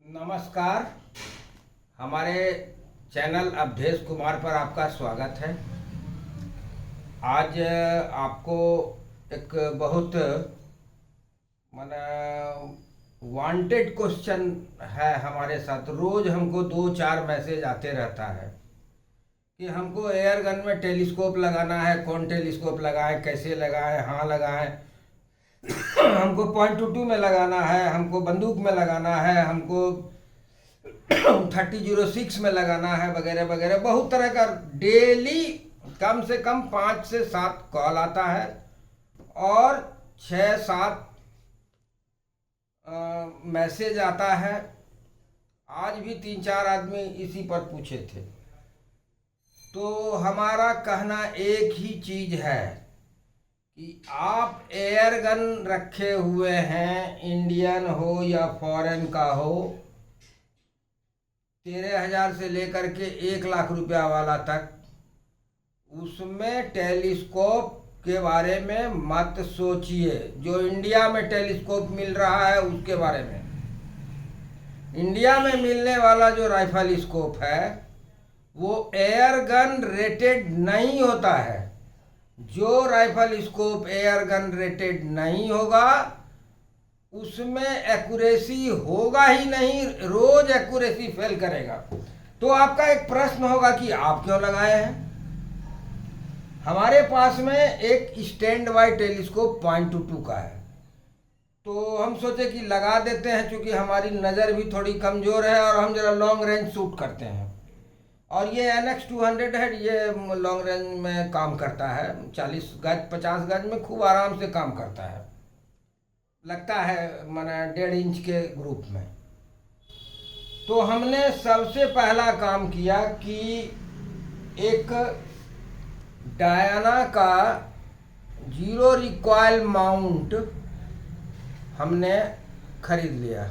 नमस्कार। हमारे चैनल अवधेश कुमार पर आपका स्वागत है। आज आपको एक बहुत माना वांटेड क्वेश्चन है हमारे साथ। रोज़ हमको 2-4 मैसेज आते रहता है कि हमको एयर गन में टेलीस्कोप लगाना है, कौन टेलीस्कोप लगाएं, कैसे लगाएं, हाँ लगाएं, हमको .22 में लगाना है, हमको बंदूक में लगाना है, हमको 3006 में लगाना है, वगैरह वगैरह। बहुत तरह का डेली कम से कम 5 से 7 कॉल आता है और 6-7 मैसेज आता है। आज भी 3-4 आदमी इसी पर पूछे थे। तो हमारा कहना एक ही चीज़ है कि आप एयर गन रखे हुए हैं, इंडियन हो या फॉरेन का हो, 13,000 से लेकर के 1,00,000 रुपया वाला तक, उसमें टेलीस्कोप के बारे में मत सोचिए। जो इंडिया में टेलीस्कोप मिल रहा है उसके बारे में, इंडिया में मिलने वाला जो राइफल स्कोप है वो एयर गन रेटेड नहीं होता है। जो rifle scope air gun rated नहीं होगा उसमें एक्यूरेसी होगा ही नहीं, रोज एक्यूरेसी फेल करेगा। तो आपका एक प्रश्न होगा कि आप क्यों लगाए हैं। हमारे पास में एक स्टैंड बाय टेलीस्कोप .22 का है, तो हम सोचे कि लगा देते हैं, क्योंकि हमारी नज़र भी थोड़ी कमज़ोर है और हम ज़रा लॉन्ग रेंज शूट करते हैं। और ये NX200 है, ये लॉन्ग रेंज में काम करता है, 40 गज 50 गज में खूब आराम से काम करता है, लगता है माना 1.5 इंच के ग्रुप में। तो हमने सबसे पहला काम किया कि एक डायना का जीरो रिकॉइल माउंट हमने खरीद लिया।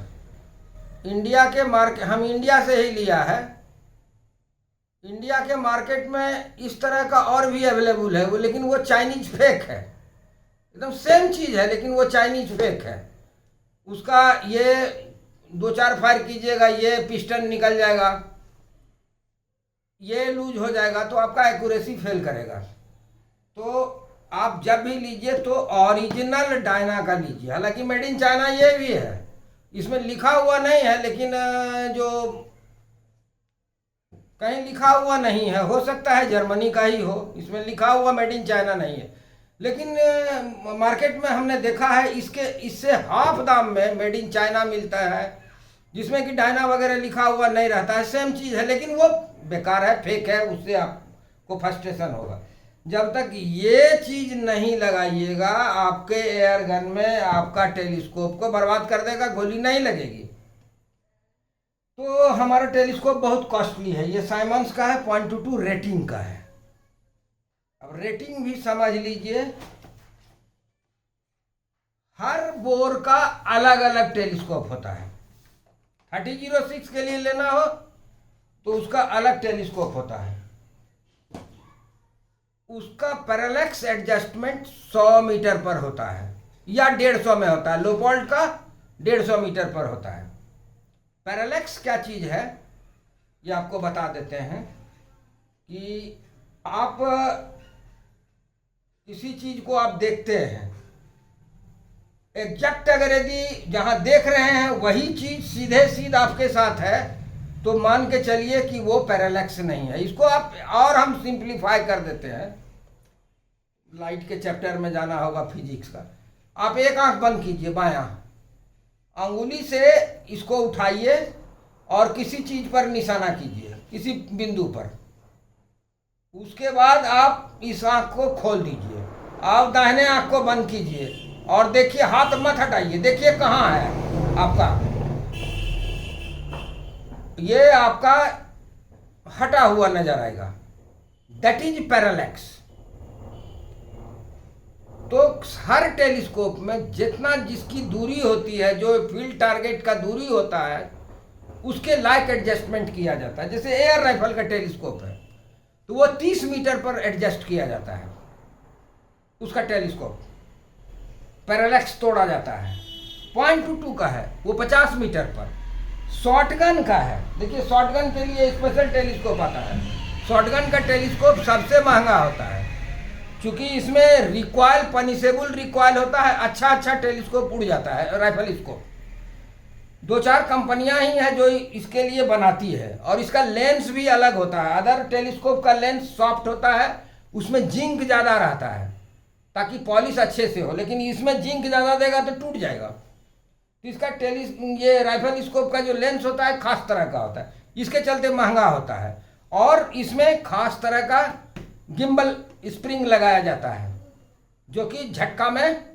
इंडिया के मार्केट, हम इंडिया से ही लिया है। इंडिया के मार्केट में इस तरह का और भी अवेलेबल है वो, लेकिन वो चाइनीज फेक है। एकदम सेम चीज़ है लेकिन वो चाइनीज फेक है। उसका ये 2-4 फायर कीजिएगा, ये पिस्टन निकल जाएगा, ये लूज हो जाएगा, तो आपका एक्यूरेसी फेल करेगा। तो आप जब भी लीजिए तो ओरिजिनल डायना का लीजिए। हालांकि मेड इन चाइना ये भी है, इसमें लिखा हुआ नहीं है, लेकिन जो कहीं लिखा हुआ नहीं है, हो सकता है जर्मनी का ही हो, इसमें लिखा हुआ मेड इन चाइना नहीं है। लेकिन मार्केट में हमने देखा है इससे हाफ दाम में मेड इन चाइना मिलता है, जिसमें कि डायना वगैरह लिखा हुआ नहीं रहता है, सेम चीज़ है, लेकिन वो बेकार है, फेक है, उससे आपको फ्रस्ट्रेशन होगा। जब तक ये चीज़ नहीं लगाइएगा, आपके एयर गन में आपका टेलीस्कोप को बर्बाद कर देगा, गोली नहीं लगेगी। तो हमारा टेलीस्कोप बहुत कॉस्टली है, ये साइमंस का है, .22 रेटिंग का है। अब रेटिंग भी समझ लीजिए, हर बोर का अलग अलग टेलीस्कोप होता है। 3006 के लिए लेना हो तो उसका अलग टेलीस्कोप होता है। उसका पैरेलैक्स एडजस्टमेंट 100 मीटर पर होता है या 150 में होता है। लोपोल्ड का 150 मीटर पर होता है। पैरेलैक्स क्या चीज़ है ये आपको बता देते हैं कि आप किसी चीज़ को आप देखते हैं, एग्जैक्ट अगर यदि जहाँ देख रहे हैं वही चीज़ सीधे सीध आपके साथ है तो मान के चलिए कि वो पैरेलैक्स नहीं है। इसको आप और हम सिंप्लीफाई कर देते हैं। लाइट के चैप्टर में जाना होगा फिजिक्स का। आप एक आंख बंद कीजिए, बायां अंगुली से इसको उठाइए और किसी चीज़ पर निशाना कीजिए, किसी बिंदु पर। उसके बाद आप इस आंख को खोल दीजिए, आप दाहिने आंख को बंद कीजिए और देखिए, हाथ मत हटाइए, देखिए कहाँ है आपका, ये आपका हटा हुआ नजर आएगा, दैट इज पैरेलैक्स। तो हर टेलीस्कोप में जितना जिसकी दूरी होती है, जो फील्ड टारगेट का दूरी होता है, उसके लायक एडजस्टमेंट किया जाता है। जैसे एयर राइफल का टेलीस्कोप है तो वो 30 मीटर पर एडजस्ट किया जाता है, उसका टेलीस्कोप पैरेलैक्स तोड़ा जाता है। .22 का है वो 50 मीटर पर, शॉटगन का है। देखिए शॉटगन के लिए स्पेशल टेलीस्कोप आता है। शॉटगन का टेलीस्कोप सबसे महंगा होता है, क्योंकि इसमें रिकॉइल पनिशेबल रिकॉइल होता है। अच्छा टेलीस्कोप उड़ जाता है। राइफल स्कोप 2-4 कंपनियां ही हैं जो इसके लिए बनाती है, और इसका लेंस भी अलग होता है। अदर टेलीस्कोप का लेंस सॉफ्ट होता है, उसमें जिंक ज़्यादा रहता है ताकि पॉलिश अच्छे से हो, लेकिन इसमें जिंक ज़्यादा देगा तो टूट जाएगा। तो इसका ये राइफल स्कोप का जो लेंस होता है खास तरह का होता है, इसके चलते महंगा होता है। और इसमें खास तरह का गिम्बल स्प्रिंग लगाया जाता है, जो कि झटका में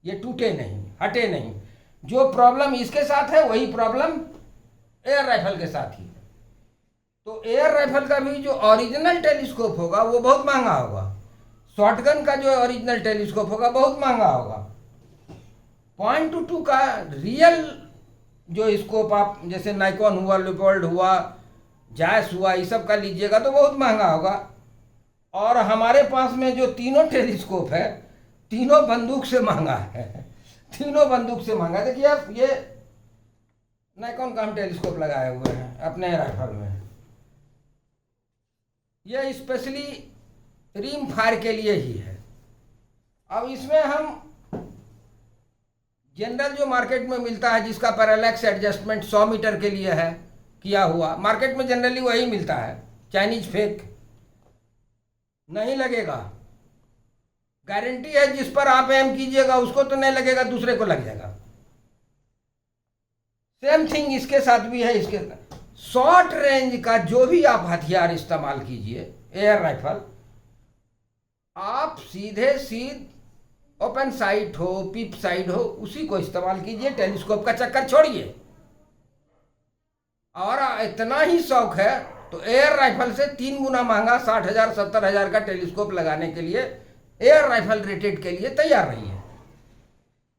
ये टूटे नहीं, हटे नहीं। जो प्रॉब्लम इसके साथ है वही प्रॉब्लम एयर राइफल के साथ ही है। तो एयर राइफल का भी जो ओरिजिनल टेलीस्कोप होगा वो बहुत महंगा होगा। शॉटगन का जो ओरिजिनल टेलीस्कोप होगा बहुत महंगा होगा। 0.22 का रियल जो स्कोप आप जैसे नाइकॉन हुआ, लियोपोल्ड हुआ, जायस हुआ, ये सब का लीजिएगा तो बहुत महंगा होगा। और हमारे पास में जो तीनों टेलीस्कोप है, तीनों बंदूक से महंगा है। तीनों बंदूक से महंगा। देखिए आप, ये नाइकॉन का हम टेलीस्कोप लगाए हुए हैं अपने राइफल में। यह स्पेशली रिम फायर के लिए ही है। अब इसमें हम जनरल जो मार्केट में मिलता है, जिसका पैरालैक्स एडजस्टमेंट 100 मीटर के लिए है किया हुआ, मार्केट में जनरली वही मिलता है। चाइनीज फेक नहीं लगेगा। गारंटी है, जिस पर आप एम कीजिएगा उसको तो नहीं लगेगा, दूसरे को लग जाएगा। सेम थिंग इसके साथ भी है। इसके शॉर्ट रेंज का जो भी आप हथियार इस्तेमाल कीजिए, एयर राइफल, आप सीध ओपन साइट हो, पिप साइड हो, उसी को इस्तेमाल कीजिए। टेलीस्कोप का चक्कर छोड़िए। और इतना ही शौक है तो एयर राइफल से 3 गुना महंगा 60,000 70,000 का टेलीस्कोप लगाने के लिए एयर राइफल रेटेड के लिए तैयार रहिए।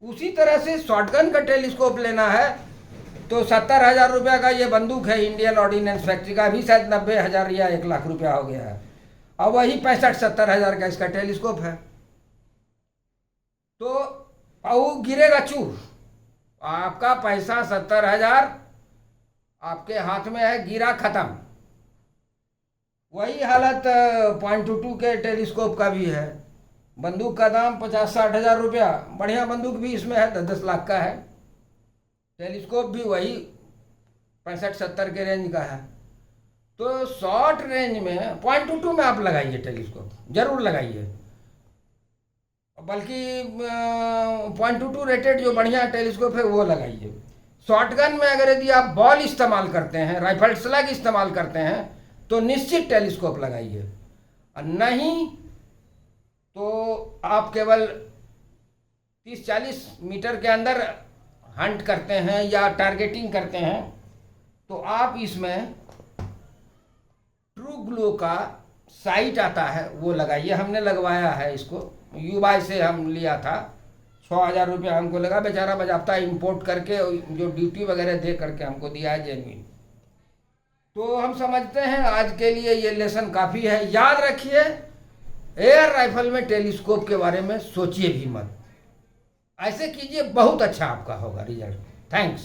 उसी तरह से शॉटगन का टेलीस्कोप लेना है तो 70,000 रुपया का ये बंदूक है इंडियन ऑर्डिनेंस फैक्ट्री का, अभी शायद 90,000 या 1 लाख रुपया हो गया है। और वही 65-70,000 का इसका टेलीस्कोप है। तो पाऊ गिरेगा चूर। आपका पैसा 70,000 आपके हाथ में है, गिरा खत्म। वही हालत 0.22 के टेलीस्कोप का भी है। बंदूक का दाम 50-60,000 रुपया, बढ़िया बंदूक भी इसमें है, 10-10 लाख का है। टेलीस्कोप भी वही 65-70 के रेंज का है। तो शॉर्ट रेंज में 0.22 में आप लगाइए टेलीस्कोप, जरूर लगाइए। बल्कि 0.22 रेटेड जो बढ़िया टेलीस्कोप है वो लगाइए। शॉटगन में अगर यदि आप बॉल इस्तेमाल करते हैं, राइफल स्लग इस्तेमाल करते हैं, तो निश्चित टेलीस्कोप लगाइए। और नहीं तो आप केवल 30-40 मीटर के अंदर हंट करते हैं या टारगेटिंग करते हैं, तो आप इसमें ट्रू ग्लो का साइट आता है वो लगाइए। हमने लगवाया है इसको, युवाई से हम लिया था। 6,000 रुपया हमको लगा। बेचारा बजाप्ता इंपोर्ट करके जो ड्यूटी वगैरह दे करके हमको दिया है जेन्युइन। तो हम समझते हैं आज के लिए ये लेसन काफ़ी है। याद रखिए, एयर राइफल में टेलीस्कोप के बारे में सोचिए भी मत। ऐसे कीजिए, बहुत अच्छा आपका होगा रिजल्ट। थैंक्स।